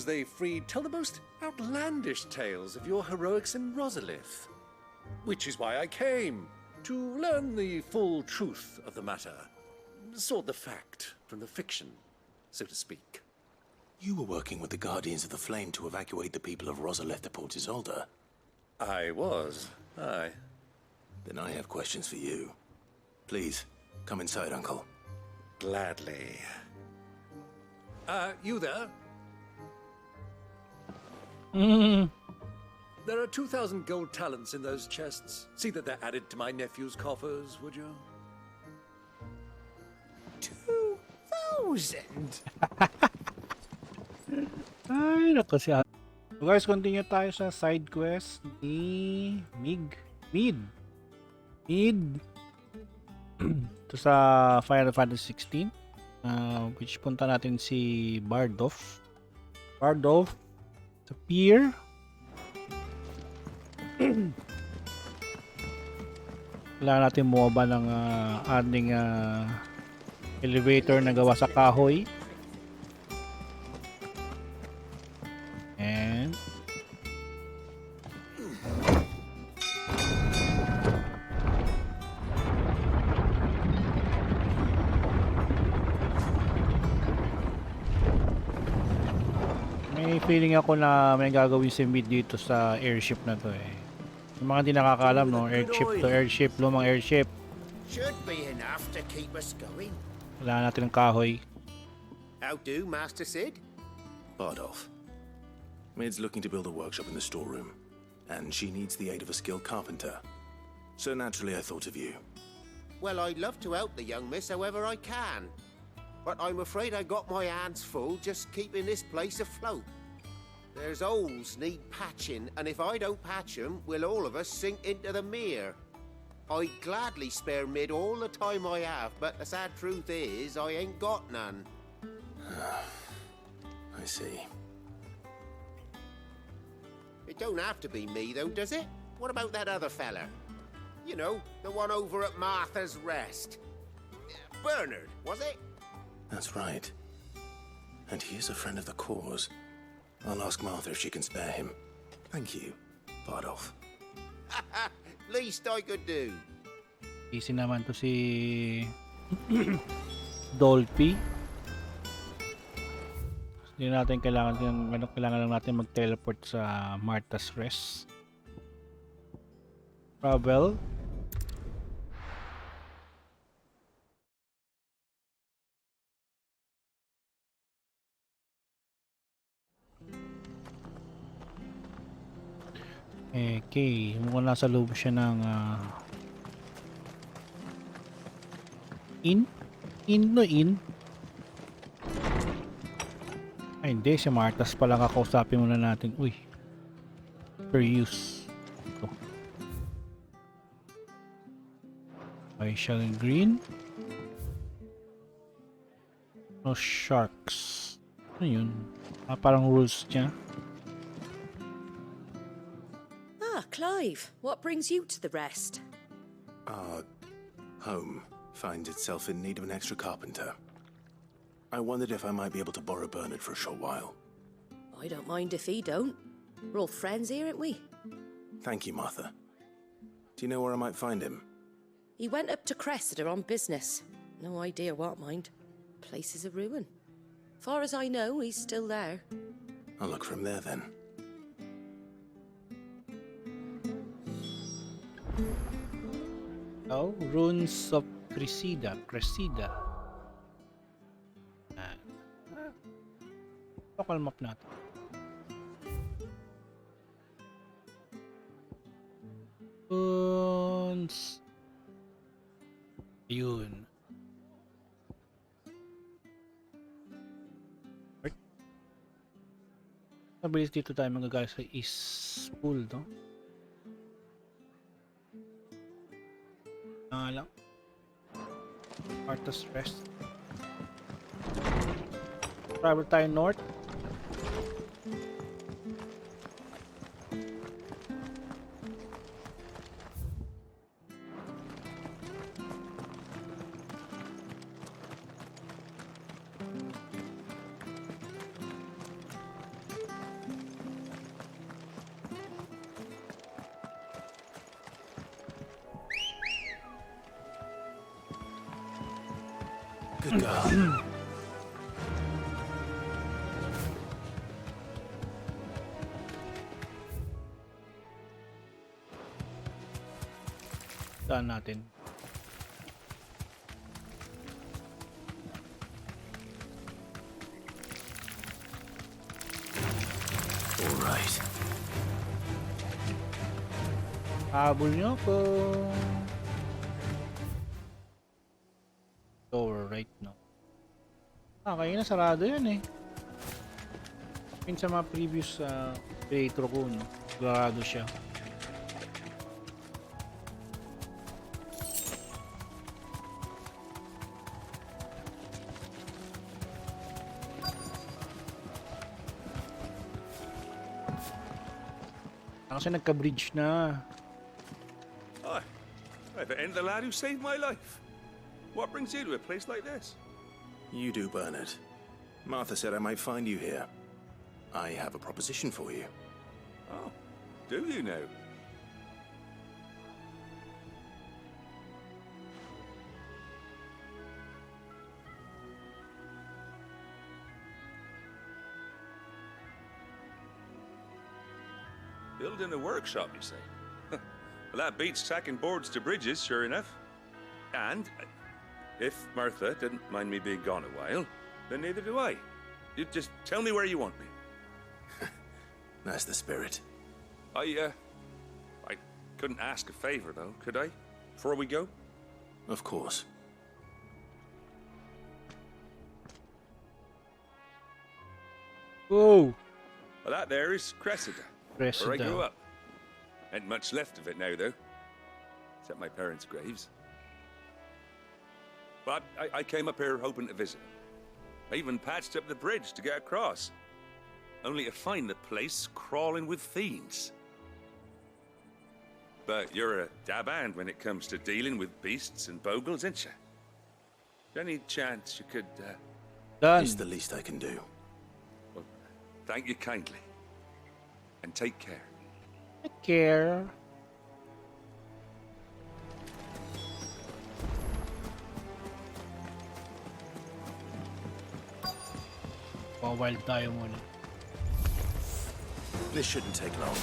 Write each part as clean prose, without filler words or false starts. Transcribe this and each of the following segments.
they freed tell the most outlandish tales of your heroics in Rosalith. Which is why I came, to learn the full truth of the matter. Sort the fact from the fiction, so to speak. You were working with the Guardians of the Flame to evacuate the people of Rosalith to Port Isolde. I was, aye. Then I have questions for you. Please, come inside, Uncle. Gladly. You there? There are 2,000 gold talents in those chests. See that they're added to my nephew's coffers, would you? 2,000? Ay, nako siya. So guys, continue tayo sa side quest ni Mid. Ito sa Final Fantasy 16. Which punta natin si Bardolph sa pier. Kailangan natin bumaba ng ating elevator na gawa sa kahoy. And may feeling ako na may gagawin si Mid dito sa airship na to eh. Yung mga di nakakalam, no? Airship, lumang airship. Should be enough to keep us going. Kailangan natin ng kahoy. How do, Master Sid? Bardolph. Mid's looking to build a workshop in the storeroom, and she needs the aid of a skilled carpenter. So naturally I thought of you. Well, I'd love to help the young miss however I can. But I'm afraid I got my hands full just keeping this place afloat. There's holes need patching, and if I don't patch them, will all of us sink into the mere. I'd gladly spare Mid all the time I have, but the sad truth is, I ain't got none. I see. It don't have to be me, though, does it? What about that other fella? You know, the one over at Martha's Rest. Bernard, was it? That's right. And he is a friend of the cause. I'll ask Martha if she can spare him. Thank you, Bardolph. Least I could do. Easy naman to si Dolphy. Hindi natin kailangan lang natin mag-teleport sa Martha's Rest. Travel. Okay, mukhang nasa loob siya ng inn? Inn? Ay hindi, si Martha's pala kakausapin muna natin. Uy, per use. Ito. Facial green. No sharks. Ano yun? Parang rules niya. Clive, what brings you to the rest? Our home finds itself in need of an extra carpenter. I wondered if I might be able to borrow Bernard for a short while. I don't mind if he don't. We're all friends here, aren't we? Thank you, Martha. Do you know where I might find him? He went up to Cressida on business. No idea what, mind. Place is a ruin. Far as I know, he's still there. I'll look for him there then. Oh, runes of Cressida. Local map natin. Runes. Ayun. Mabilis dito tayo magagaling sa East Pool, no? Lang. Martha's Rest. Travel tayo north. Good girl. Saan natin? All right. Habol niyo ako. Door right now. Kaya na sarado yan eh. Yun sa mga previous playthrough ko, no? Sarado siya. Kasi nagka-bridge na. Hi. I've been the lad who saved my life. What brings you to a place like this? You do, Bernard. Martha said I might find you here. I have a proposition for you. Oh, do you now? Building a workshop, you say? Well, that beats tacking boards to bridges, sure enough. And if Martha didn't mind me being gone a while, then neither do I. You just tell me where you want me. That's the spirit. I couldn't ask a favor, though, could I? Before we go? Of course. Whoa! Well, that there is Cressida, where I grew up. Ain't much left of it now, though. Except my parents' graves. But I came up here hoping to visit. I even patched up the bridge to get across. Only to find the place crawling with fiends. But you're a dab hand when it comes to dealing with beasts and bogles, ain't you? Any chance you could, Done. It's the least I can do. Well, thank you kindly. And take care. Take care. Wild tayo muna. This shouldn't take long.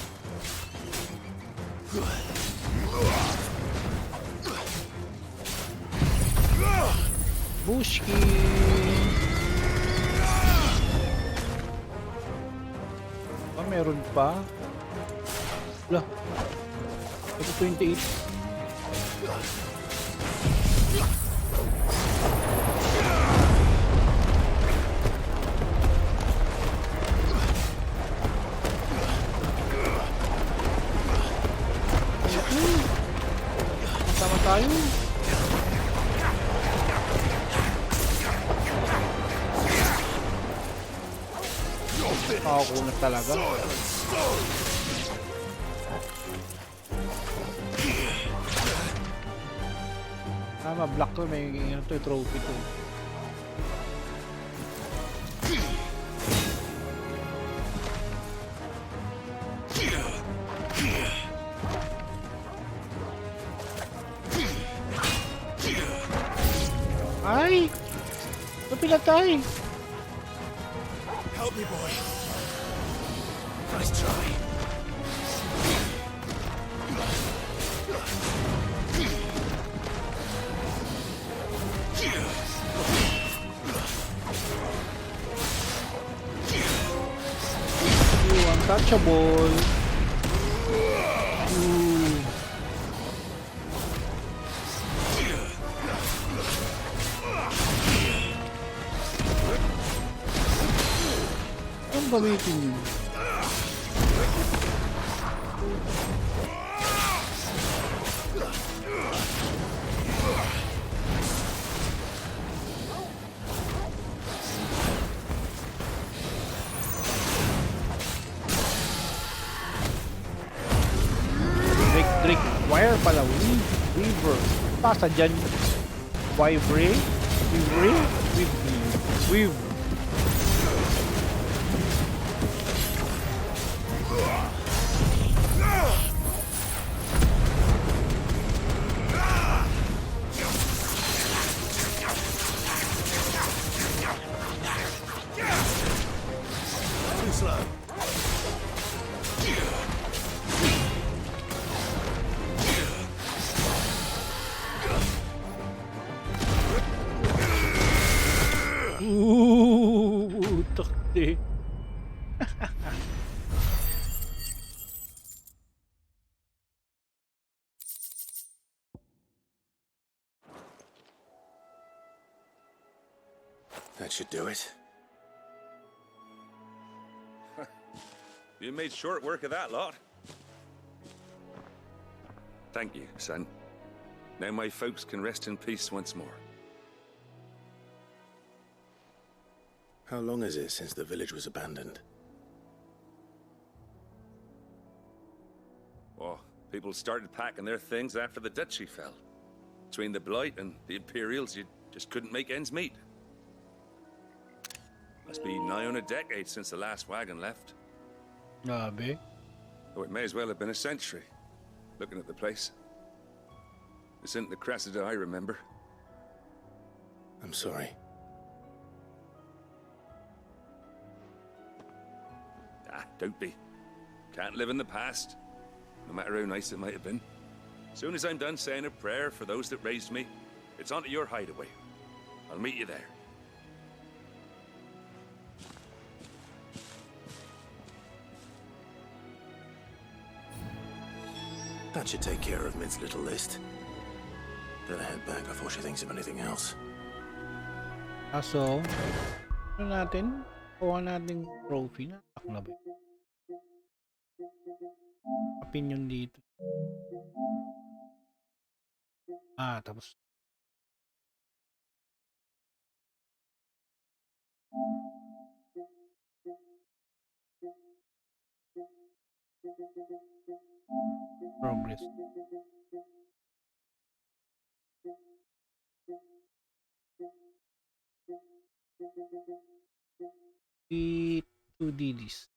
Bushki! Ah, meron pa? Wala. Ito 28. Sama tayo. Ako na talaga. Ma-block to. May ano to, trophy to. Ay! Napilatay! Help me, boy. Nice try. Ooh, untouchable. Ooh. Ang gamitin niyo? Drake, wire pala, weaver. Pasa dyan. Weaver. too slow. Ooh, takti. That should do it. You made short work of that lot. Thank you, son. Now my folks can rest in peace once more. How long is it since the village was abandoned? Oh, people started packing their things after the duchy fell. Between the Blight and the Imperials, you just couldn't make ends meet. Must be nigh on a decade since the last wagon left. Grabe. Oh, it may as well have been a century, looking at the place. This isn't the Cressida I remember. I'm sorry. Ah, don't be. Can't live in the past, no matter how nice it might have been. Soon as I'm done saying a prayer for those that raised me, it's on to your hideaway. I'll meet you there. That should take care of Mid's little list. Better head back before she thinks of anything else. So, ano natin? Kuha natin trophy na. Ako na ba? Opinion dito. Tapos. Progress. To this.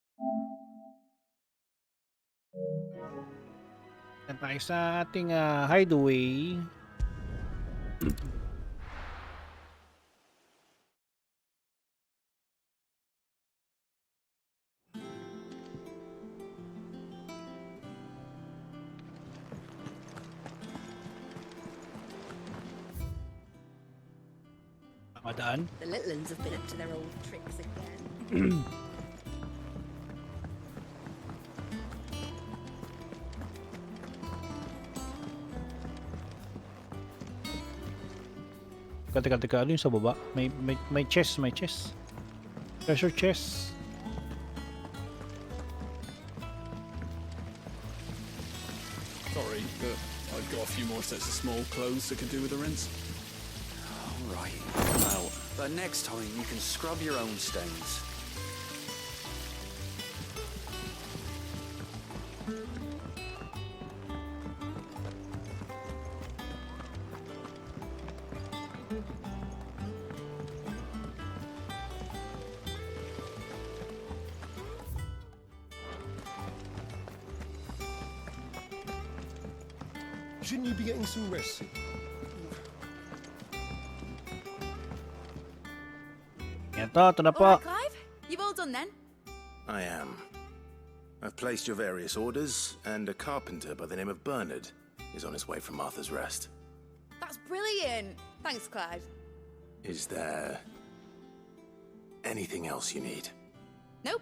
Na tayo sa ating hideaway. Madaan. The little ones have been up to their old tricks again. Teka, ano yung sa baba? May chest, treasure chest. Sorry, but I've got a few more sets of small clothes that could do with a rinse. All right, well, but next time you can scrub your own stains. Shouldn't you be getting some rest soon? Ito na po. All right, Clive, you've all done then? I am. I've placed your various orders, and a carpenter by the name of Bernard is on his way from Arthur's Rest. That's brilliant. Thanks, Clive. Is there anything else you need? Nope.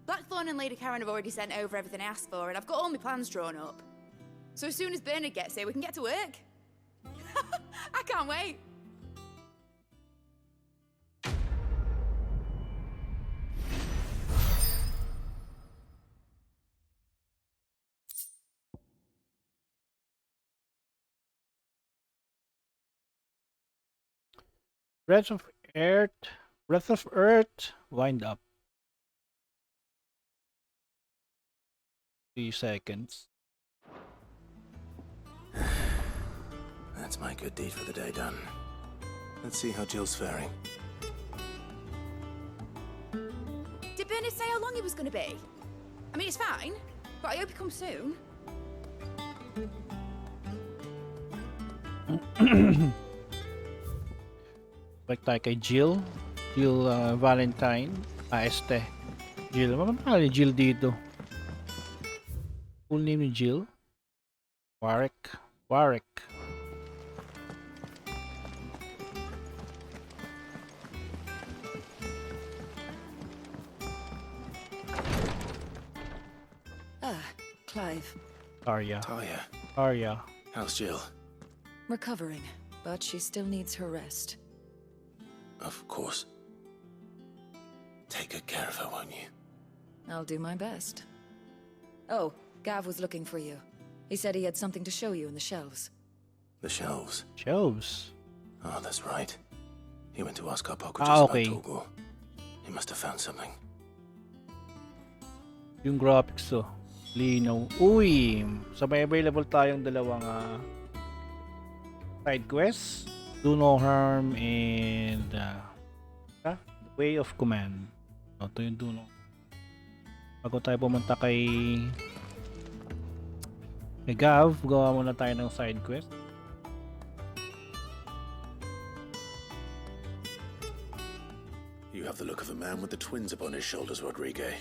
Blackthorn and Lady Karen have already sent over everything I asked for, and I've got all my plans drawn up. So as soon as Bernard gets here, we can get to work. I can't wait. Breath of Earth, wind up. 3 seconds. That's my good deed for the day done. Let's see how Jill's faring. Did Bernard say how long he was going to be? I mean, it's fine, but I hope he comes soon. Balik tayo kay Jill. Jill Valentine. Este. Jill. Mapapakala ni Jill dito. Full name ni Jill? Warwick. Warwick. Ah, Clive. Arya. Talia, Arya. how's Jill? Recovering, but she still needs her rest. Of course. Take good care of her, won't you? I'll do my best. Oh, Gav was looking for you. He said he had something to show you in the shelves. The shelves. Shelves. Oh, that's right. He went to ask our pocketers Okay. about Torgal. He must have found something. Yung graphics to. Linaw. Uy! So may available tayong dalawang side quests. Do no harm and Way of Command. Ito yung do no. Bago tayo pumunta kay Gav, gawa muna tayo ng side quest. You have the look of a man with the twins upon his shoulders, Rodrigue.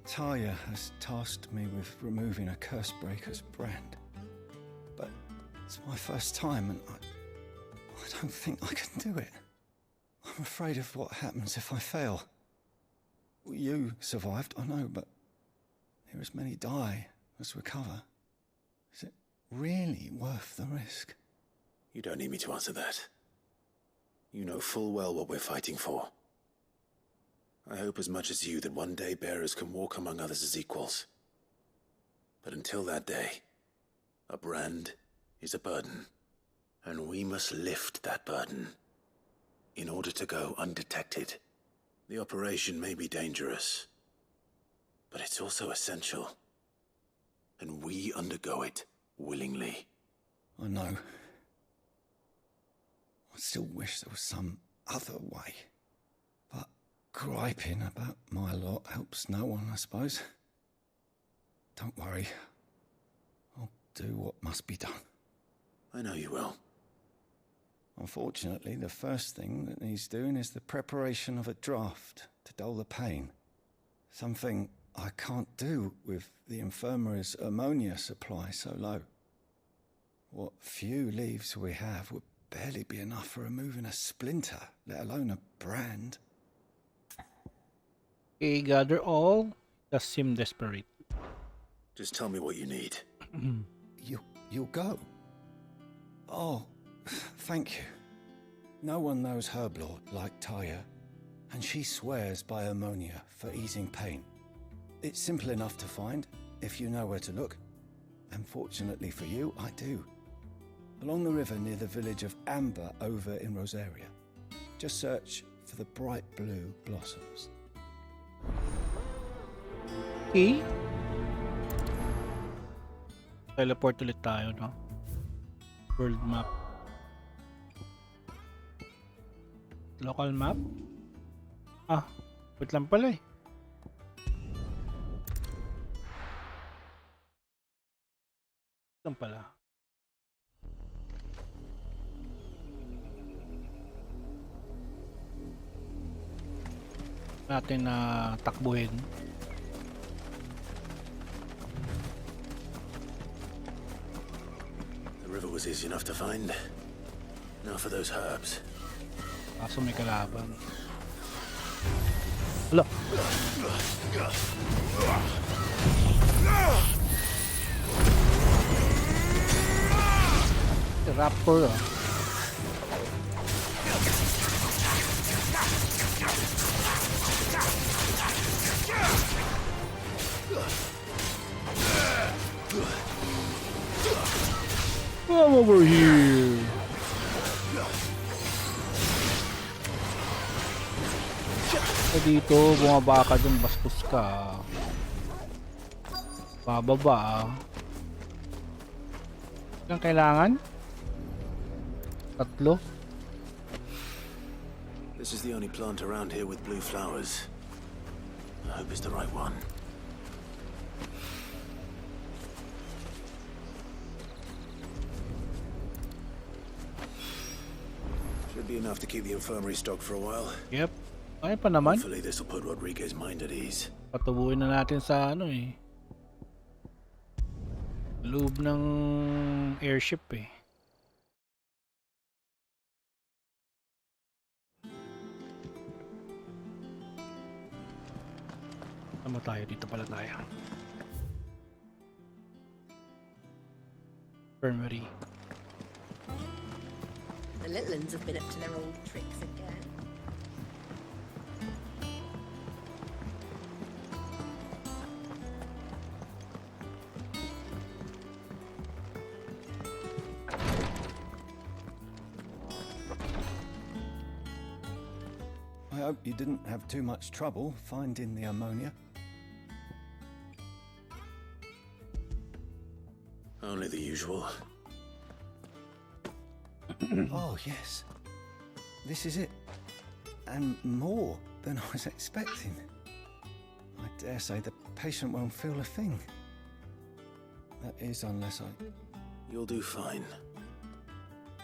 Talia has tasked me with removing a Cursebreaker's brand. But it's my first time and I don't think I can do it. I'm afraid of what happens if I fail. You survived, I know, but here as many die as recover. Is it really worth the risk? You don't need me to answer that. You know full well what we're fighting for. I hope as much as you that one day bearers can walk among others as equals. But until that day, a brand is a burden, and we must lift that burden in order to go undetected. The operation may be dangerous, but it's also essential, and we undergo it willingly. I know. I still wish there was some other way. But griping about my lot helps no one, I suppose. Don't worry. I'll do what must be done. I know you will. Unfortunately, the first thing that needs doing is the preparation of a draft to dull the pain. Something I can't do with the infirmary's ammonia supply so low. What few leaves we have would barely be enough for removing a splinter, let alone a brand. Okay, gather all. Does seem desperate. Just tell me what you need. You'll go? Oh, thank you. No one knows Herblord like Talia, and she swears by ammonia for easing pain. It's simple enough to find, if you know where to look. And fortunately for you, I do. Along the river near the village of Amber over in Rosaria. Just search for the bright blue blossoms. Okay. Teleport ulit tayo, no? World map. Local map? Ah, wait lang pala eh. Lang pala. Natin na takbuhin. The river was easy enough to find. Now for those herbs. Kaso may kalaban. Hala! Raptor ah. Come over here. Dito, bumaba ka dun, bastos ka. Bababa. Ilang kailangan? 3? This is the only plant around here with blue flowers. I hope it's the right one. Should be enough to keep the infirmary stocked for a while. Yep. Kaya pa naman. Hopefully this will put Rodriguez's mind at ease. Patubuhin na natin sa ano eh. Loob ng airship eh. Tama tayo, dito pala tayo. Infirmary. The little ones have been up to their old tricks again. I hope you didn't have too much trouble finding the ammonia. Only the usual. Oh, yes. This is it. And more than I was expecting. I dare say the patient won't feel a thing. That is, unless I... You'll do fine.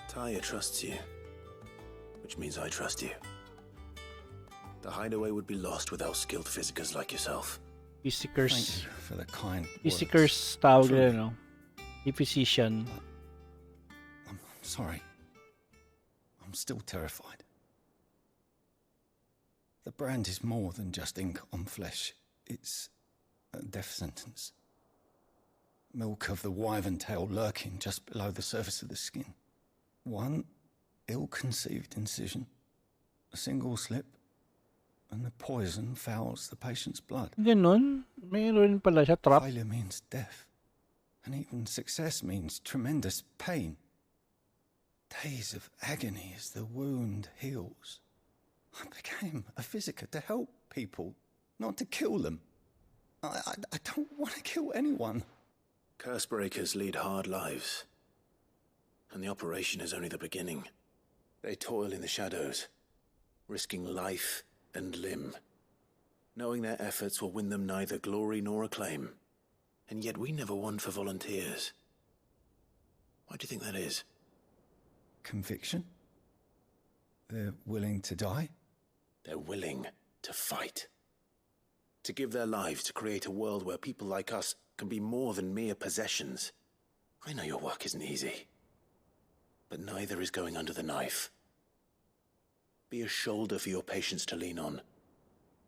Taya trusts you. Which means I trust you. The hideaway would be lost without skilled physicers like yourself. Physicers. Thank you for the kind words. Physicers tawag nila, no? The physician. I'm sorry. I'm still terrified. The brand is more than just ink on flesh. It's a death sentence. Milk of the wyvern tail lurking just below the surface of the skin. One ill-conceived incision, a single slip, and the poison fouls the patient's blood. Ganun? Mayroon pala siya trap. Failure means death. And even success means tremendous pain. Days of agony as the wound heals. I became a physiker to help people, not to kill them. I don't want to kill anyone. Curse breakers lead hard lives. And the operation is only the beginning. They toil in the shadows, risking life and limb, knowing their efforts will win them neither glory nor acclaim. And yet we never won for volunteers. Why do you think that is? Conviction? They're willing to die? They're willing to fight. To give their lives to create a world where people like us can be more than mere possessions. I know your work isn't easy. But neither is going under the knife. Be a shoulder for your patients to lean on.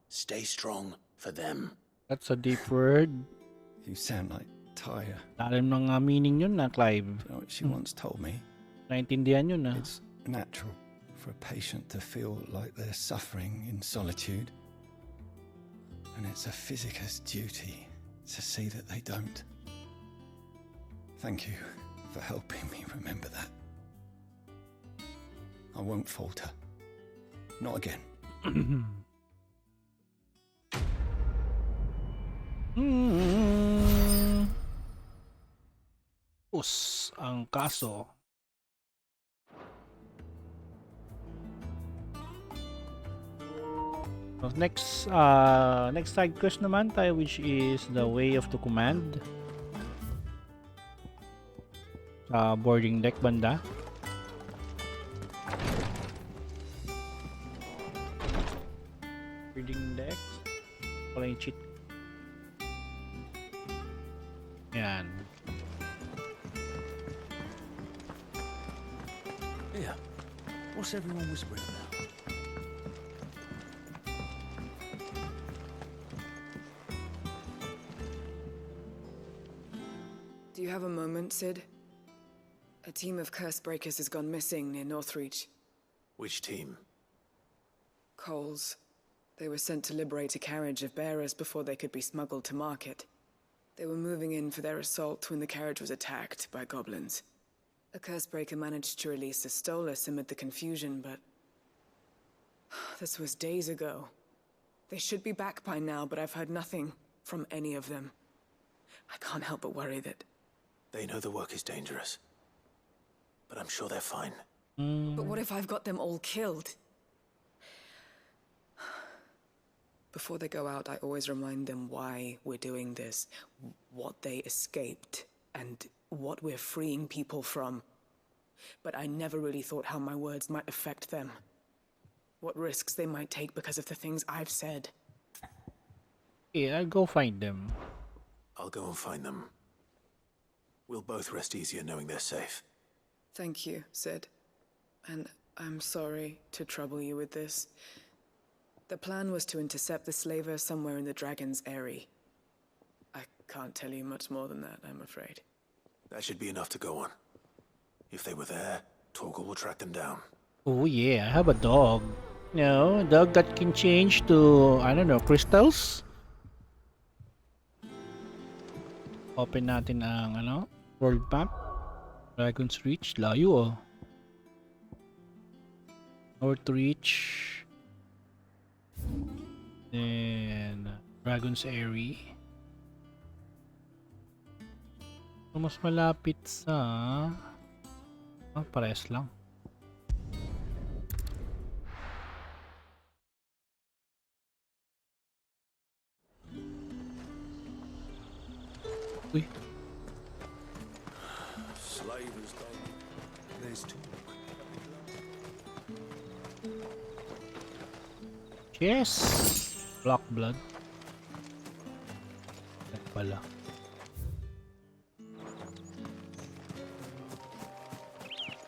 Stay strong for them. That's a deep word. You sound like Taya. Lalim ng meaning yun na, Clive. You know what she once told me? Naintindihan yun na. It's natural for a patient to feel like they're suffering in solitude. And it's a physicist's duty to see that they don't. Thank you for helping me remember that. I won't falter. Not again. Us ang kaso. So next side quest naman tayo, which is the way of the command. Boarding deck banda. Boarding deck. Wala yung cheat. Yan. Here, what's everyone whispering about? Do you have a moment, Sid? A team of curse breakers has gone missing near Northreach. Which team? Coles. They were sent to liberate a carriage of bearers before they could be smuggled to market. They were moving in for their assault when the carriage was attacked by goblins. A curse breaker managed to release a Stolas amid the confusion, but... this was days ago. They should be back by now, but I've heard nothing from any of them. I can't help but worry that... They know the work is dangerous. But I'm sure they're fine. But what if I've got them all killed? Before they go out, I always remind them why we're doing this, what they escaped, and what we're freeing people from. But I never really thought how my words might affect them. what risks they might take because of the things I've said. Yeah, I'll go find them. I'll go and find them. We'll both rest easier knowing they're safe. Thank you, Sid. And I'm sorry to trouble you with this. The plan was to intercept the slaver somewhere in the Dragon's Eyrie. I can't tell you much more than that, I'm afraid. That should be enough to go on. If they were there, Torgal will track them down. Oh yeah, I have a dog. No, a dog that can change to, I don't know, crystals? Open natin ang, world map. Dragon's Reach, layo oh. North Reach. Then, Dragon's Eyrie. So, mas malapit sa... parehas lang. Uy. Slavers don't. There's two. Yes! Black blood. Yan pala.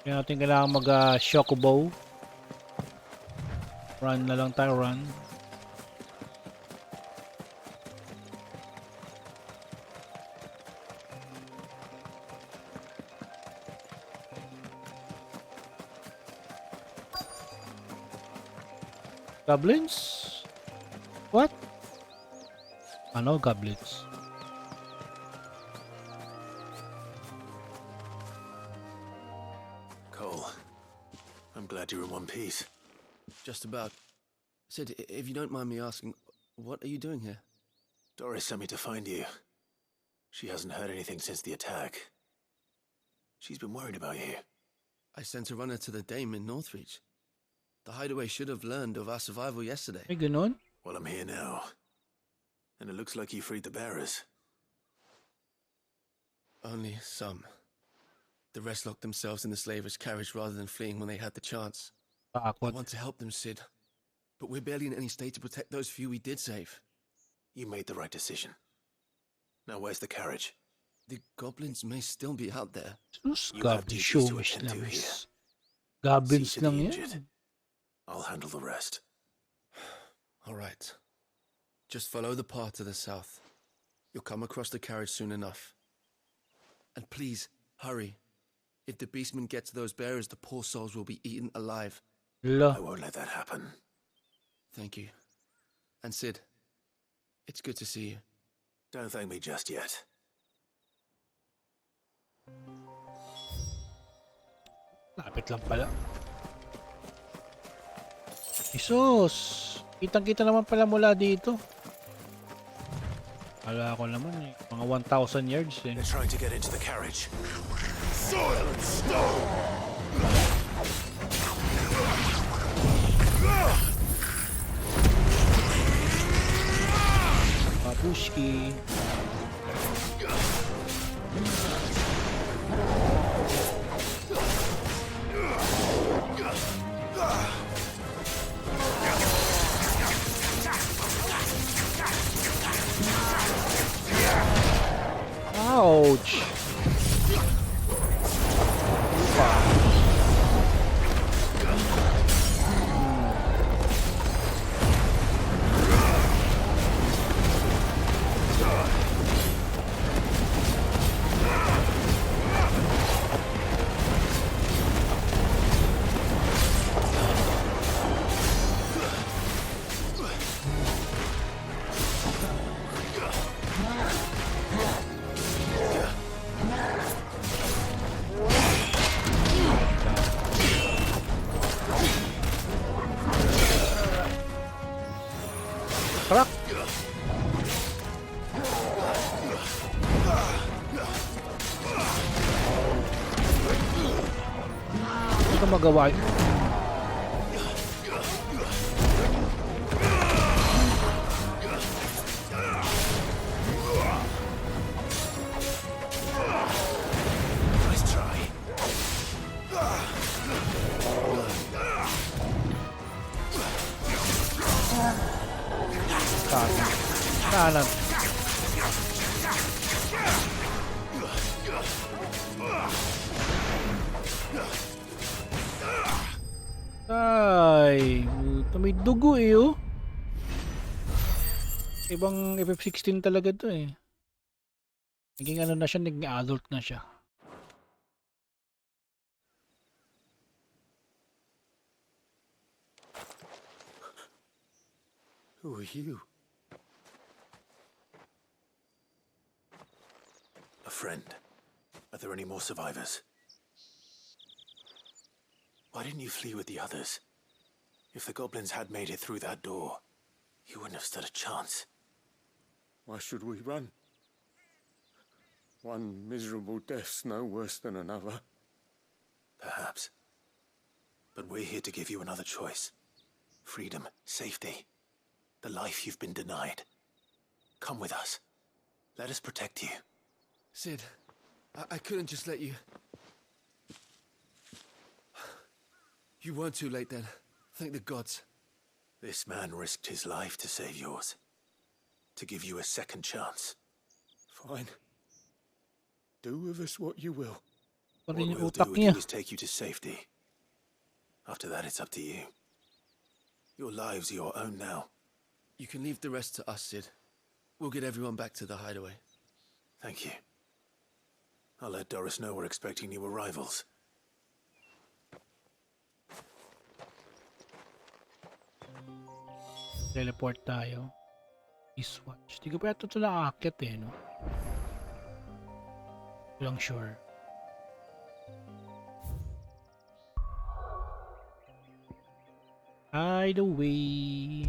Kaya natin kailangan mag-shockbow. Run na lang tayo, run. Goblins? What? Ano goblins? Cole, I'm glad you're in one piece. Just about. Sid, if you don't mind me asking, what are you doing here? Doris sent me to find you. She hasn't heard anything since the attack. She's been worried about you. I sent a runner to the Dame in Northreach. The hideaway should have learned of our survival yesterday. Ay, ganun? Well, I'm here now. And it looks like you freed the bearers. Only some. The rest locked themselves in the slaver's carriage rather than fleeing when they had the chance. I want to help them, Sid. But we're barely in any state to protect those few we did save. You made the right decision. Now where's the carriage? The goblins may still be out there. Sus, You have goblins duties to showish attend to lang here. is. Goblins See to the lang injured. yan. I'll handle the rest. All right. Just follow the path to the south. You'll come across the carriage soon enough. And please, hurry. If the beastmen get to those bearers, the poor souls will be eaten alive. I won't let that happen. Thank you. And Sid, it's good to see you. Don't thank me just yet. Lapit lang pala. Isos! Kitang-kita naman pala mula dito. Kala ko naman eh. Mga 1,000 yards eh. They're trying to get into the carriage. Soil and stone! Babushki. Ouch! Crack! Hindi ko magawa yun. Nice try. Alam. Ay, puta, may dugo eh oh. Ibang FF16 talaga to eh. Naging ano na siya, naging adult na siya. Who are you? A friend. Are there any more survivors? Why didn't you flee with the others? If the goblins had made it through that door, you wouldn't have stood a chance. Why should we run? One miserable death's no worse than another. Perhaps. But we're here to give you another choice. Freedom, safety, the life you've been denied. Come with us. Let us protect you. Sid, I couldn't just let you... You weren't too late then. Thank the gods. This man risked his life to save yours. To give you a second chance. Fine. Do with us what you will. What we'll do with you is take you to safety. After that, it's up to you. Your lives are your own now. You can leave the rest to us, Sid. We'll get everyone back to the hideaway. Thank you. I'll let Doris know we're expecting new arrivals. Teleport tayo. Eastwatch. Di ko pa ito nakakit eh, no? Lang sure. Hideaway.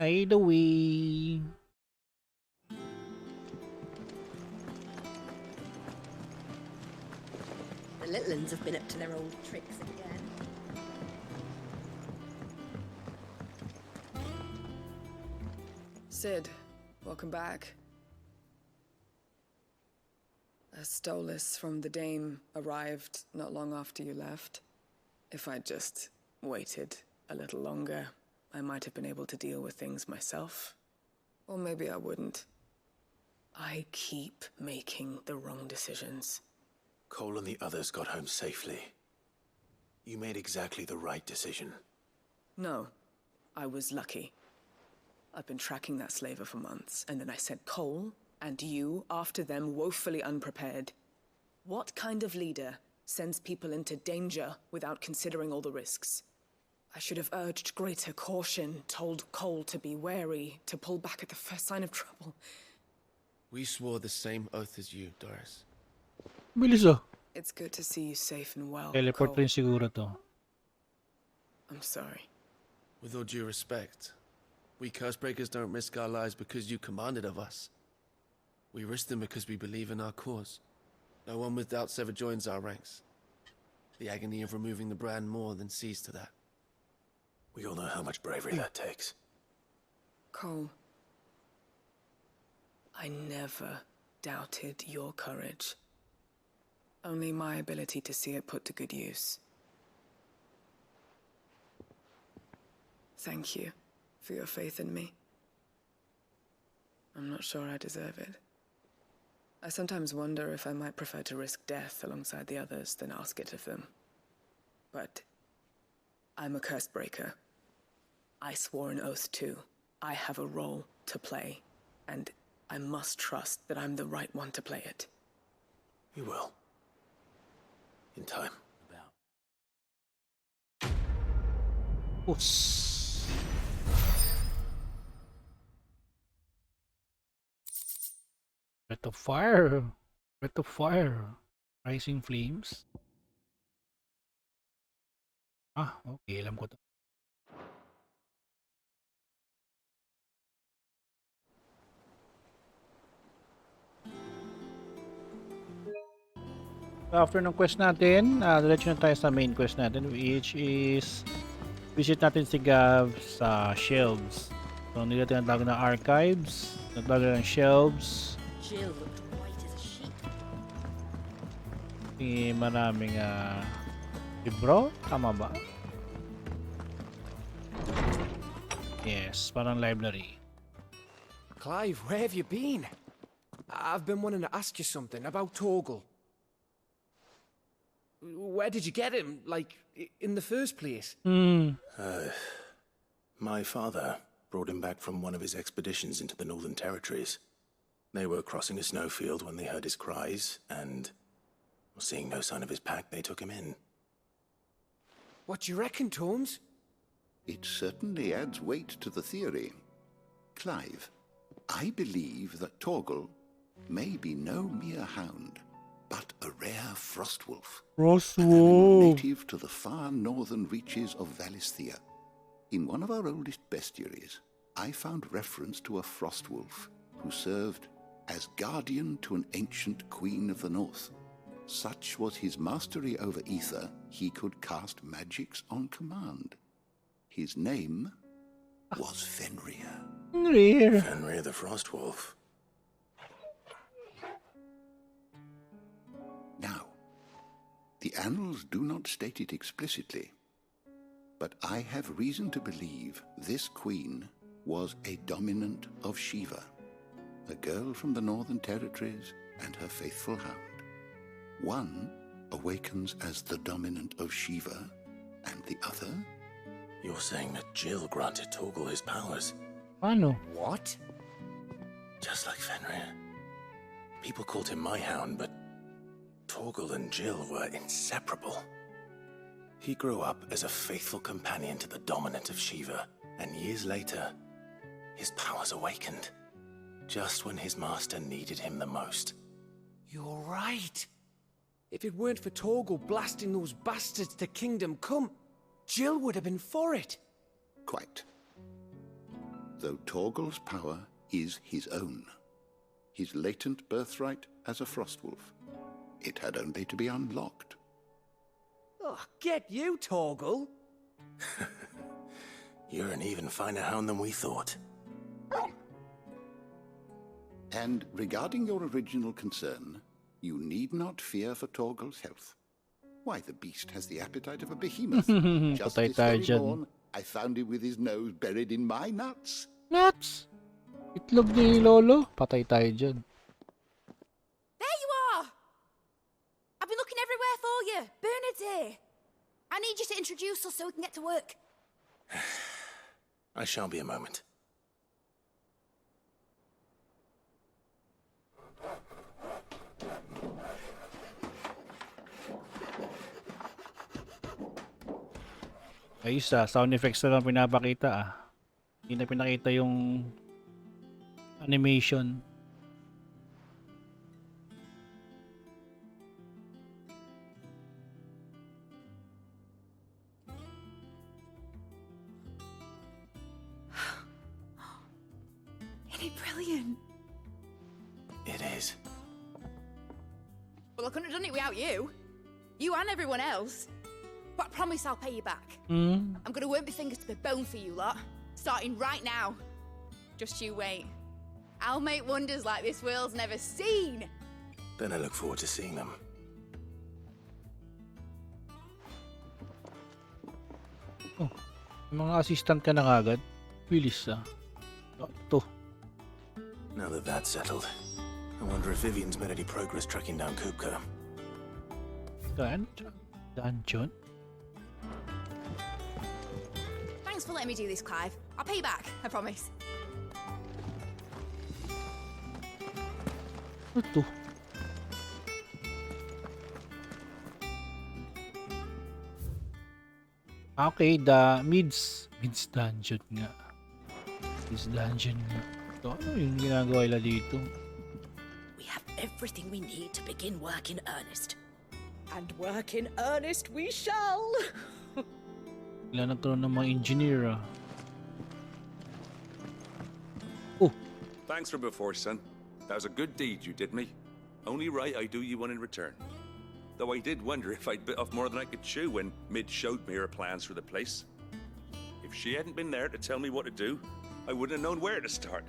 Hideaway. The little uns have been up to their old tricks again. Sid, welcome back. A Stolas from the Dame arrived not long after you left. If I'd just waited a little longer, I might have been able to deal with things myself. Or maybe I wouldn't. I keep making the wrong decisions. Cole and the others got home safely. You made exactly the right decision. No, I was lucky. I've been tracking that slaver for months, and then I sent Cole and you after them woefully unprepared. What kind of leader sends people into danger without considering all the risks? I should have urged greater caution, told Cole to be wary, to pull back at the first sign of trouble. We swore the same oath as you, Doris. Bilis oh. It's good to see you safe and well, Teleport Cole. rin siguro to. I'm sorry. With all due respect, we Cursebreakers don't risk our lives because you commanded of us. We risk them because we believe in our cause. No one with doubts ever joins our ranks. The agony of removing the brand more than sees to that. We all know how much bravery that takes. Cole, I never doubted your courage. Only my ability to see it put to good use. Thank you for your faith in me. I'm not sure I deserve it. I sometimes wonder if I might prefer to risk death alongside the others than ask it of them. But I'm a Cursebreaker. I swore an oath too. I have a role to play, and I must trust that I'm the right one to play it. You will. In time. Oops. Breath of fire. Breath of fire. Rising flames. Ah, okay. Alam ko to. After ng quest natin, diretso na tayo sa main quest natin, which is visit natin si Gav sa shelves. So, nila tinatawag na archives, tinatawag ng shelves. Jill looked white as a sheet. Maraming libro, tama ba? Yes, parang library. Clive, where have you been? I've been wanting to ask you something about Torgal. Where did you get him, like, in the first place? My father brought him back from one of his expeditions into the Northern Territories. They were crossing a snowfield when they heard his cries, and seeing no sign of his pack, they took him in. What do you reckon, Tomes? It certainly adds weight to the theory. Clive, I believe that Torgal may be no mere hound, but a rare Frost Wolf. Frost An animal Wolf. native to the far northern reaches of Valisthea. In one of our oldest bestiaries, I found reference to a Frost Wolf who served as guardian to an ancient queen of the north. Such was his mastery over ether, he could cast magics on command. His name was Fenrir. Fenrir the Frost Wolf. Now, the annals do not state it explicitly, but I have reason to believe this queen was a dominant of Shiva, a girl from the Northern Territories and her faithful hound. One awakens as the dominant of Shiva, and the other... You're saying that Jill granted Torgal his powers? Ano? What? Just like Fenrir. People called him my hound, but Torgal and Jill were inseparable. He grew up as a faithful companion to the dominant of Shiva, and years later, his powers awakened, just when his master needed him the most. You're right. If it weren't for Torgal blasting those bastards to Kingdom Come, Jill would have been for it. Quite. Though Torgal's power is his own, his latent birthright as a Frost Wolf, it had only to be unlocked. Oh, get you, Torgal. You're an even finer hound than we thought. And regarding your original concern, you need not fear for Torgal's health. Why, the beast has the appetite of a behemoth. Just this very morn, I found him with his nose buried in my nuts. Nuts? Itlog ni Lolo? Patay tayo dyan. There you are! I've been looking everywhere for you. Bernard's here. I need you to introduce us so we can get to work. I shall be a moment. Ayos sound effects na lang pinapakita Hindi na pinakita yung animation. Isn't it brilliant? It is. Well, I couldn't have done it without you. You and everyone else. But I promise I'll pay you back. I'm gonna work my fingers to the bone for you lot, starting right now. Just you wait. I'll make wonders like this world's never seen. Then I look forward to seeing them. Oh, mga assistant ka na kagad. Bilis Ito. Now that that's settled, I wonder if Vivian's made any progress tracking down Kupka. Dungeon? Thanks for letting me do this, Clive. I'll pay you back, I promise. Ito. Okay, the Mids dungeon nga. Mids dungeon nga. Ito, ano yung ginagawa nila dito? We have everything we need to begin work in earnest. And work in earnest we shall! Wala nagkaroon ng mga engineer Thanks from before, son. That was a good deed you did me. Only right I do you one in return. Though I did wonder if I'd bit off more than I could chew when Mid showed me her plans for the place. If she hadn't been there to tell me what to do, I wouldn't have known where to start.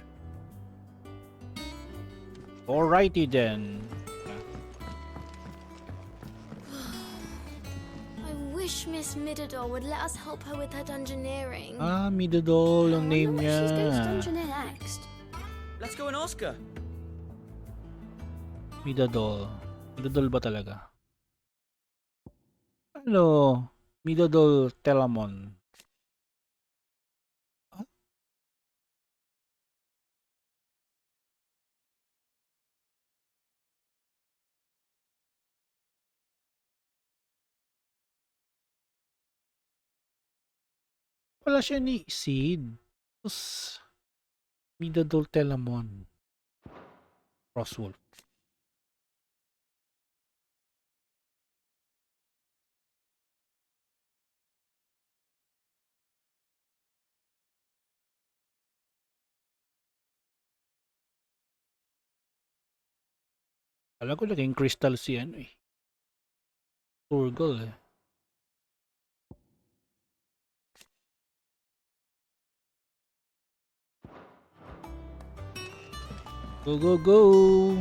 Alrighty then. I wish wish Miss Midador would let us help her with her dungeoneering. Ah, Midadol ang name Where she's going to niya. dungeoneer next. Let's go and ask her. Midadol. Midadol ba talaga? Ano? Midadol Telamon. Wala siya ni Sid. Tapos, Midadol Telamon. Forst Wolf. Alam ko naging crystal si ano eh. Torgal eh. Go, go, go!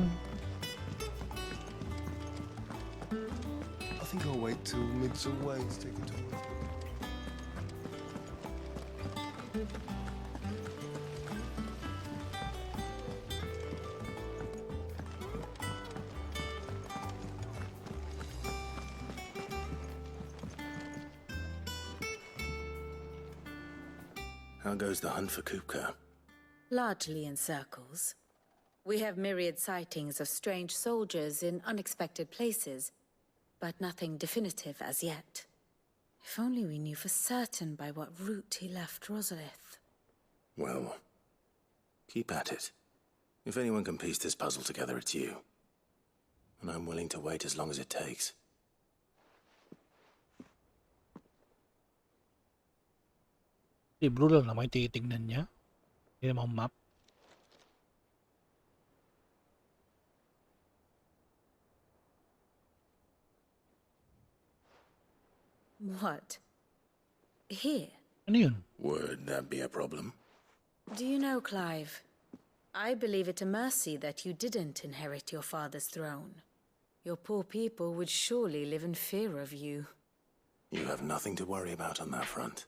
I think I'll wait till mid's away to take a tour. How goes the hunt for Kupka? Largely in circles. We have myriad sightings of strange soldiers in unexpected places, but nothing definitive as yet. If only we knew for certain by what route he left Rosalith. Well, keep at it. If anyone can piece this puzzle together, it's you. And I'm willing to wait as long as it takes. Libro lang naman titignan niya. Hindi naman map. What? Here? Ano yun? Would that be a problem? Do you know, Clive? I believe it a mercy that you didn't inherit your father's throne. Your poor people would surely live in fear of you. You have nothing to worry about on that front.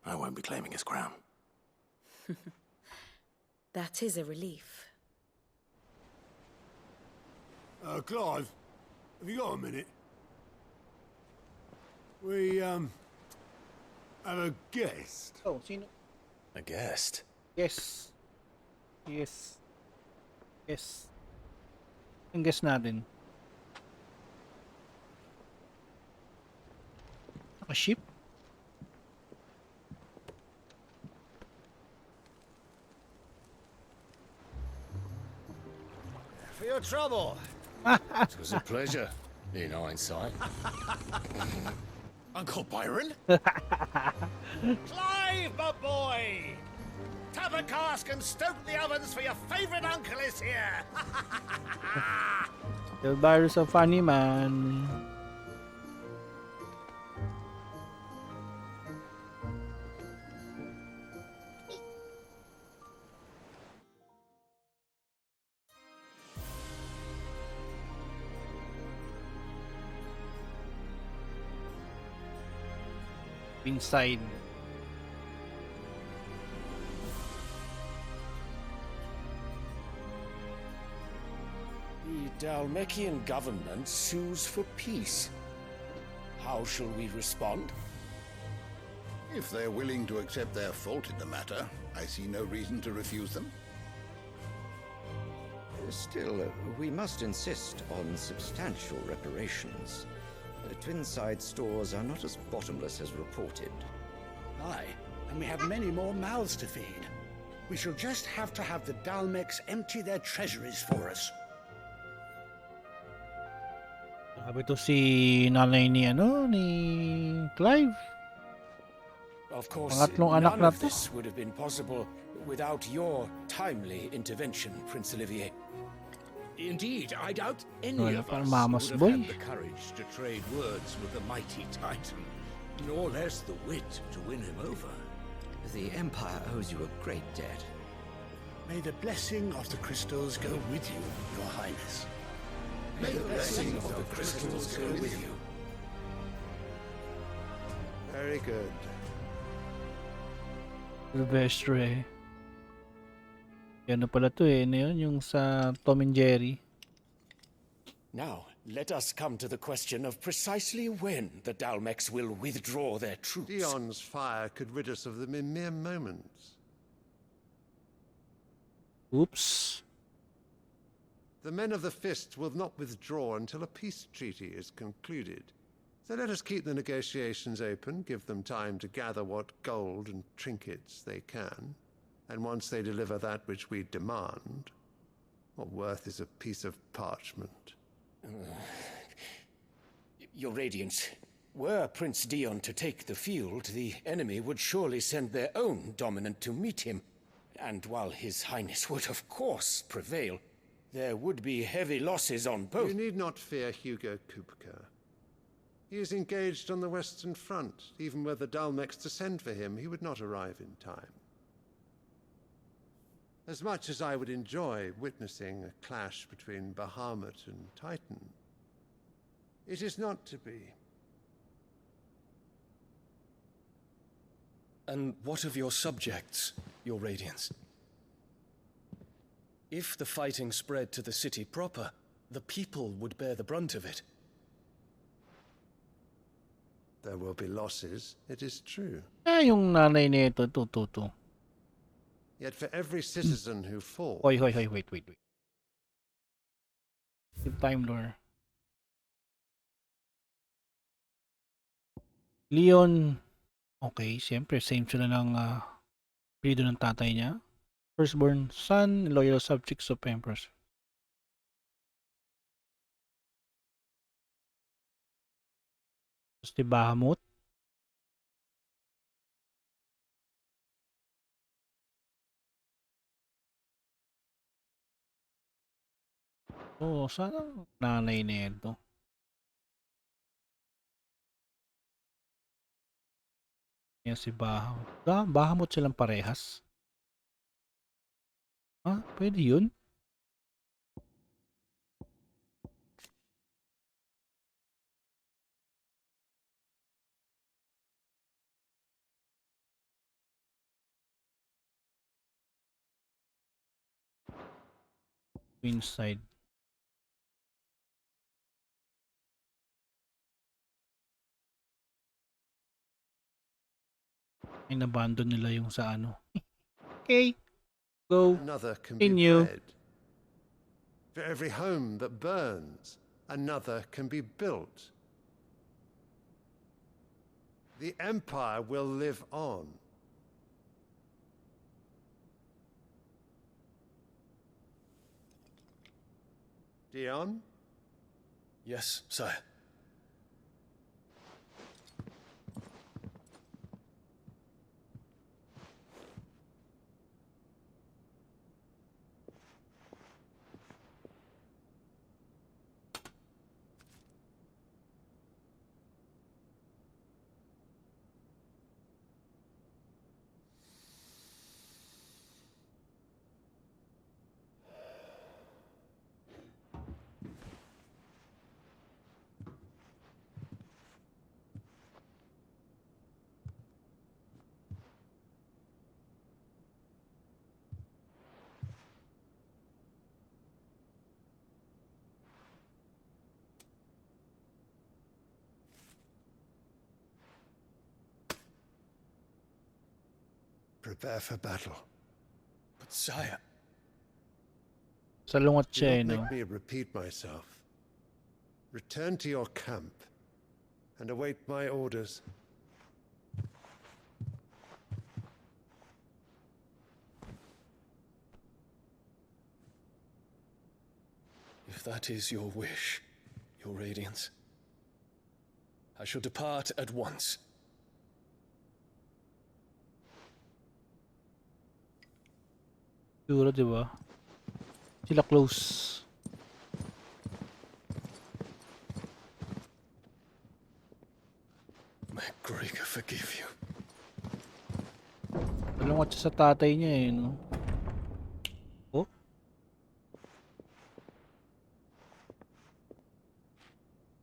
I won't be claiming his crown. That is a relief. Clive, have you got a minute? We, have a guest. Oh, sino? A guest? Yes. Yes. Yes. Ang guess natin. Naka-ship? For your trouble. It was a pleasure, in hindsight. Uncle Byron? Clive, my boy! Tap a cask and stoke the ovens for your favourite uncle is here! Uncle Byron's a funny man. Inside. The Dalmekian government sues for peace. How shall we respond? If they're willing to accept their fault in the matter, I see no reason to refuse them. Still, we must insist on substantial reparations. Twinside stores are not as bottomless as reported. Aye, and we have many more mouths to feed. We shall just have to have the Dalmecs empty their treasuries for us. Sabi to si nanay ni Clive. Of course, Pangatlong none anak na of to. this would have been possible without your timely intervention, Prince Olivier. Indeed, I doubt any Wala of pa us mamas, would have boy. had the courage to trade words with the mighty Titan, nor less the wit to win him over. The Empire owes you a great debt. May the blessing of the crystals go with you, Your Highness. May the blessing of the crystals go with you. Very good. Silvestre. Ano pala to eh, ano yun, yung sa Tom and Jerry. Now, let us come to the question of precisely when the Dalmex will withdraw their troops. Dion's fire could rid us of them in mere moments. Oops. The men of the Fist will not withdraw until a peace treaty is concluded. So let us keep the negotiations open, give them time to gather what gold and trinkets they can, and once they deliver that which we demand, what worth is a piece of parchment? Your Radiance, were Prince Dion to take the field, the enemy would surely send their own dominant to meet him. And while His Highness would of course prevail, there would be heavy losses on both. You need not fear Hugo Kupka. He is engaged on the Western Front. Even were the Dalmex to send for him, he would not arrive in time. As much as I would enjoy witnessing a clash between Bahamut and Titan, it is not to be. And what of your subjects, Your Radiance? If the fighting spread to the city proper, the people would bear the brunt of it. There will be losses, it is true. Yung nanay nito, tututo. Yet for every citizen who falls... Wait. Yung Time Lord. Leon. Okay, siyempre, same sila ng apelido ng tatay niya. Firstborn son, loyal subjects of Empress. Tapos di Bahamut. Oh, sana nanay nito. Yan si Bahamut. Bahamut silang parehas. Pwede yun? Inside. Inabandon nila yung sa ano. Okay. Go. Another can Continue. be bred. For every home that burns, another can be built. The Empire will live on. Dion? Yes, sire. Prepare for battle. But sire... Salungat Do siya, not no? make me repeat myself. Return to your camp and await my orders. If that is your wish, Your Radiance, I shall depart at once. Siguro, di ba? Sila close. May Gregor forgive you. Salungat siya sa tatay niya eh, no? Oh?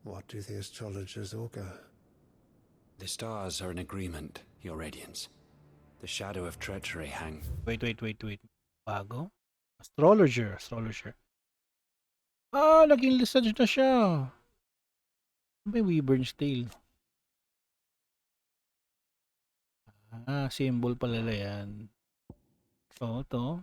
What do the astrologers augur? The stars are in agreement, Your Radiance. The shadow of treachery hangs. Wait. Bago? Astrologer. Ah, naging listage na siya. May Wyvern's Tail. Ah, symbol pala yan. So, ito.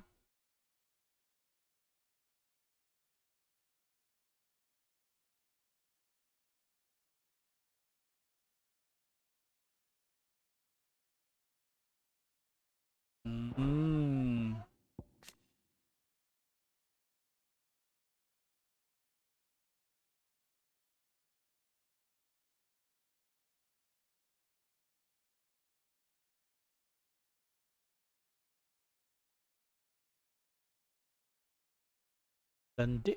Landi.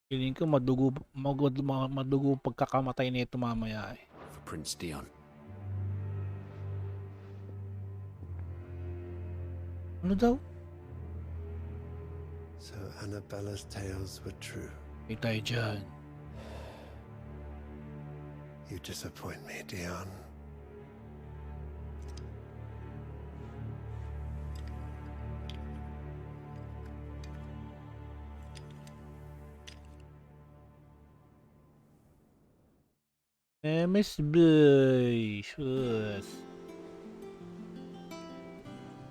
Feeling ko madugo pagkakamatay nito mamaya eh. For Prince Dion. Ano daw? So Annabella's tales were true. May tayo dyan. You disappoint me, Dion. MSB.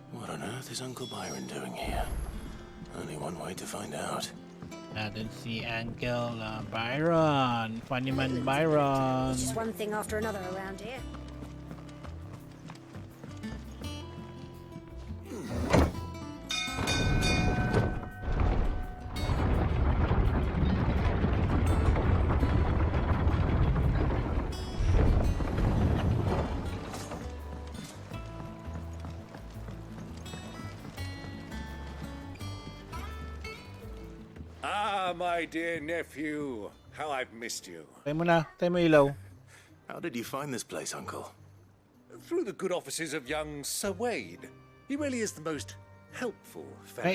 What on earth is Uncle Byron doing here? Only one way to find out. Natin si Uncle Byron. Funny man Byron. It's just one thing after another around here. My dear nephew, how I've missed you. Tayo mo na. Tayo mo ilaw. How did you find this place, Uncle? Through the good offices of young Sir Wade. He really is the most helpful fellow.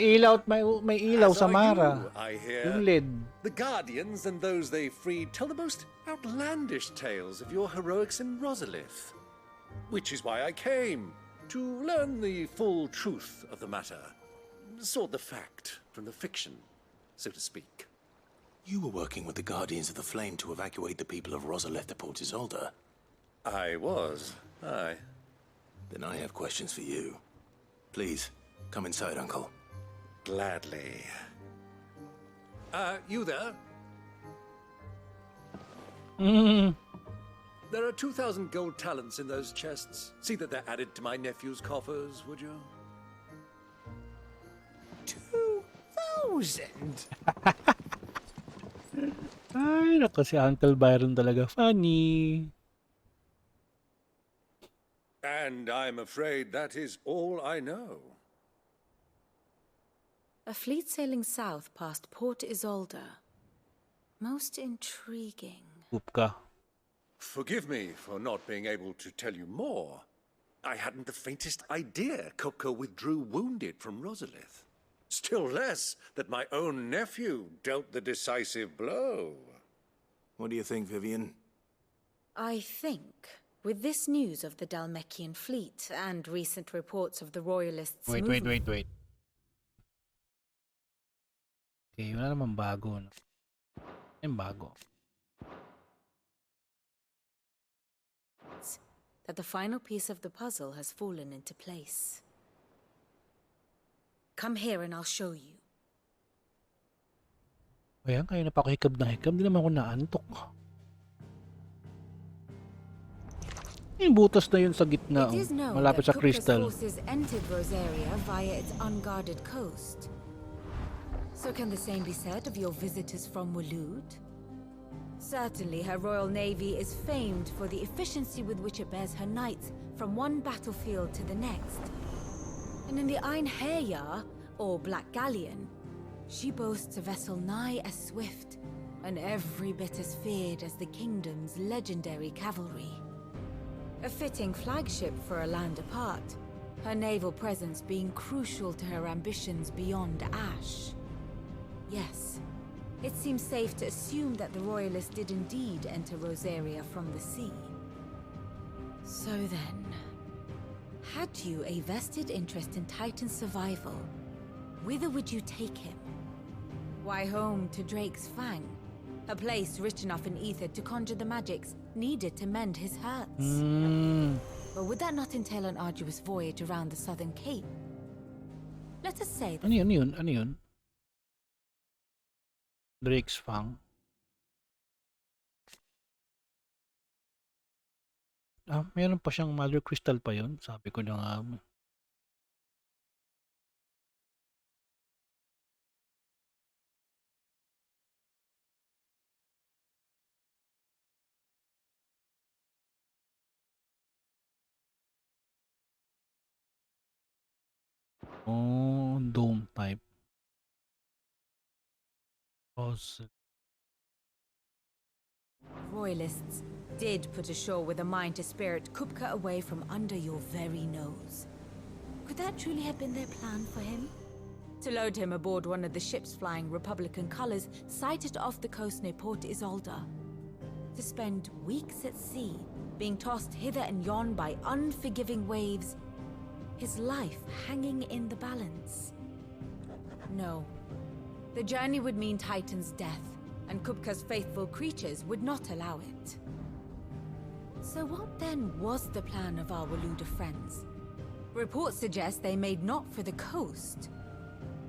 May ilaw sa Mara. I hear. Yung lid. The Guardians and those they freed tell the most outlandish tales of your heroics in Rosalith. Which is why I came, to learn the full truth of the matter. Sort the fact from the fiction, so to speak. You were working with the Guardians of the Flame to evacuate the people of Rosalith to Port Isolde. I was, aye. Then I have questions for you. Please, come inside, Uncle. Gladly. You there? There are 2,000 gold talents in those chests. See that they're added to my nephew's coffers, would you? 2,000? Ay, nako si Uncle Byron talaga. Funny. And I'm afraid that is all I know. A fleet sailing south past Port Isolde. Most intriguing. Upka. Forgive me for not being able to tell you more. I hadn't the faintest idea Coco withdrew wounded from Rosalith. Still less that my own nephew dealt the decisive blow. What do you think, Vivian? I think, with this news of the Dhalmekian fleet and recent reports of the Royalists' Wait. movement... Okay, wala naman bago. No? Yung bago. that the final piece of the puzzle has fallen into place. Come here and I'll show you. Ayan, kaya na pa ako hikab na hikab. Di naman ako naantok. Yung butas na yun sa gitna. It is known Malapit sa that crystal. Kupka's forces entered Rosaria via its unguarded coast. So can the same be said of your visitors from Waloed? Certainly, her royal navy is famed for the efficiency with which it bears her knights from one battlefield to the next. And in the Einherjar, or Black Galleon, she boasts a vessel nigh as swift and every bit as feared as the kingdom's legendary cavalry. A fitting flagship for a land apart, her naval presence being crucial to her ambitions beyond Ash. Yes, it seems safe to assume that the Royalists did indeed enter Rosaria from the sea. So then, had you a vested interest in Titan's survival, whither would you take him? Why, home to Drake's Fang, a place rich enough in ether to conjure the magics needed to mend his hurts. But would that not entail an arduous voyage around the southern cape? Let us say that... Ano yun? Drake's Fang. Meron pa siyang Mother Crystal pa yun. Sabi ko na nga. Oh, dome type. Royalists did put ashore with a mind to spirit Kupka away from under your very nose. Could that truly have been their plan for him? To load him aboard one of the ships flying Republican colors sighted off the coast near Port Isolde. To spend weeks at sea, being tossed hither and yon by unforgiving waves, his life hanging in the balance. No. The journey would mean Titan's death, and Kupka's faithful creatures would not allow it. So what then was the plan of our Waluda friends? Reports suggest they made not for the coast,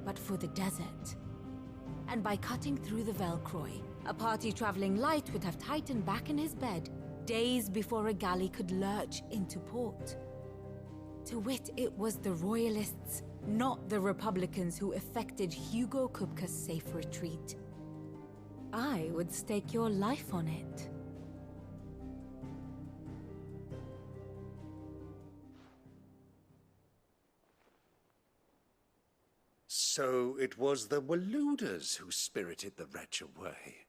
but for the desert. And by cutting through the Velcroy, a party traveling light would have Titan back in his bed days before a galley could lurch into port. To wit, it was the Royalists, not the Republicans, who effected Hugo Kupka's safe retreat. I would stake your life on it. So it was the Waludas who spirited the wretch away.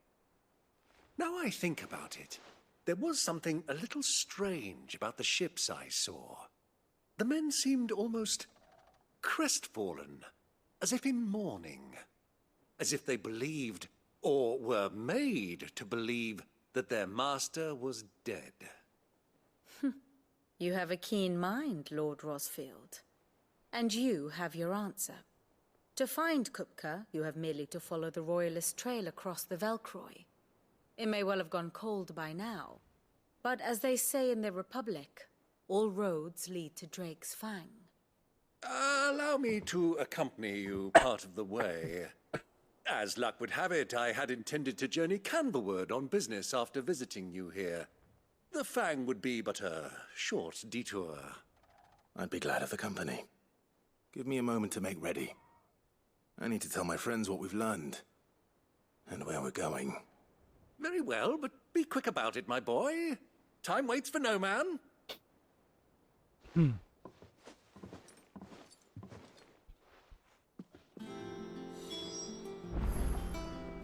Now I think about it, there was something a little strange about the ships I saw. The men seemed almost crestfallen, as if in mourning, as if they believed, or were made to believe, that their master was dead. You have a keen mind, Lord Rosfield. And you have your answer. To find Kupka, you have merely to follow the Royalist trail across the Velcroy. It may well have gone cold by now, but as they say in the Republic, all roads lead to Drake's Fang. Allow me to accompany you part of the way. As luck would have it, I had intended to journey Canverward on business after visiting you here. The Fang would be but a short detour. I'd be glad of the company. Give me a moment to make ready. I need to tell my friends what we've learned, and where we're going. Very well, but be quick about it, my boy. Time waits for no man.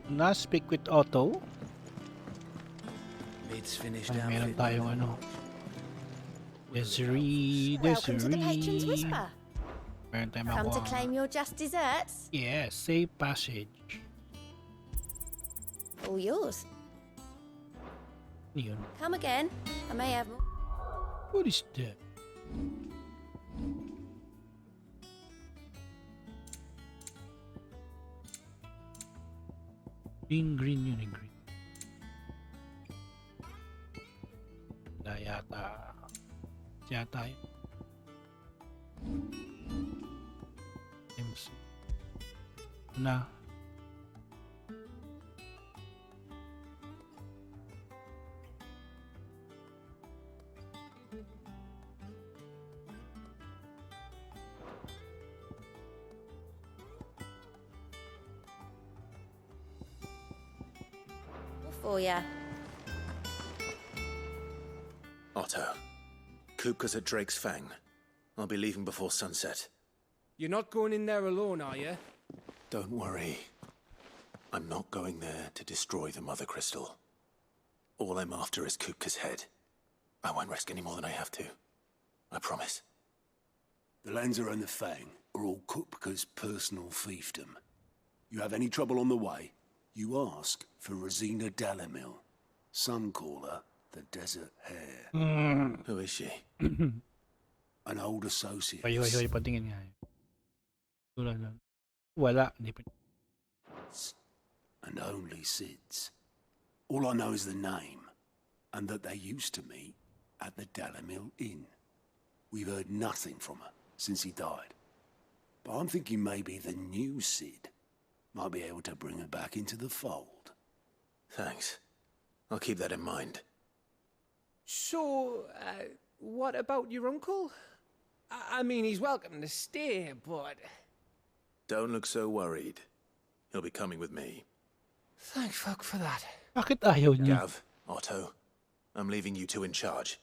Now speak with Otto. Mid's finished Ay, meron outfit. tayong ano. Desiree. Welcome to the Patron's Whisper. Meron tayong Come to makuha. claim your just desserts. Yes, safe passage. All yours. Yun. Come again. I may have more. What is that? Green yun eh, green. Na yata. Yata yun. MC. Na. For ya. Otto, Kupka's at Drake's Fang. I'll be leaving before sunset. You're not going in there alone, are you? Don't worry. I'm not going there to destroy the Mother Crystal. All I'm after is Kupka's head. I won't risk any more than I have to. I promise. The Lancer and the Fang are all Kupka's personal fiefdom. You have any trouble on the way, you ask for Rosina Dalamil. Some call her The desert hare. Who is she? An old associate. Hoy, patingin nga. Wala. Hindi pa. And only Sid's. All I know is the name, and that they used to meet at the Dalamil Inn. We've heard nothing from her since he died. But I'm thinking maybe the new Sid might be able to bring her back into the fold. Thanks. I'll keep that in mind. So, what about your uncle? I mean, he's welcome to stay, but... Don't look so worried. He'll be coming with me. Thank fuck for that. Bakit ayaw niya? Gav, Otto, I'm leaving you two in charge.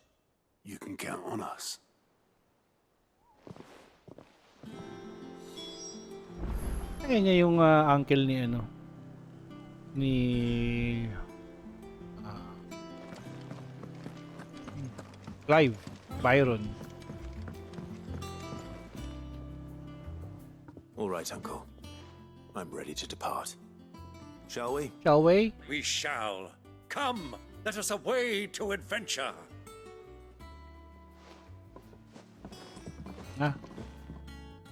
You can count on us. Kaya niya yung uncle ni Clive Byron. All right, Uncle. I'm ready to depart. Shall we? Shall we? We shall. Come, let us away to adventure.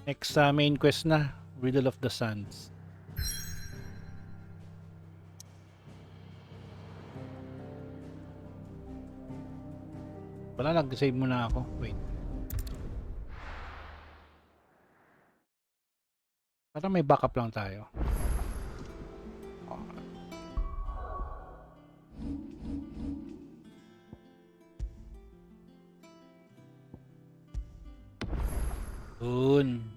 Next main quest na. Riddle of the Sands. Wala, nag-save muna ako. Wait. Para may backup lang tayo. Dun.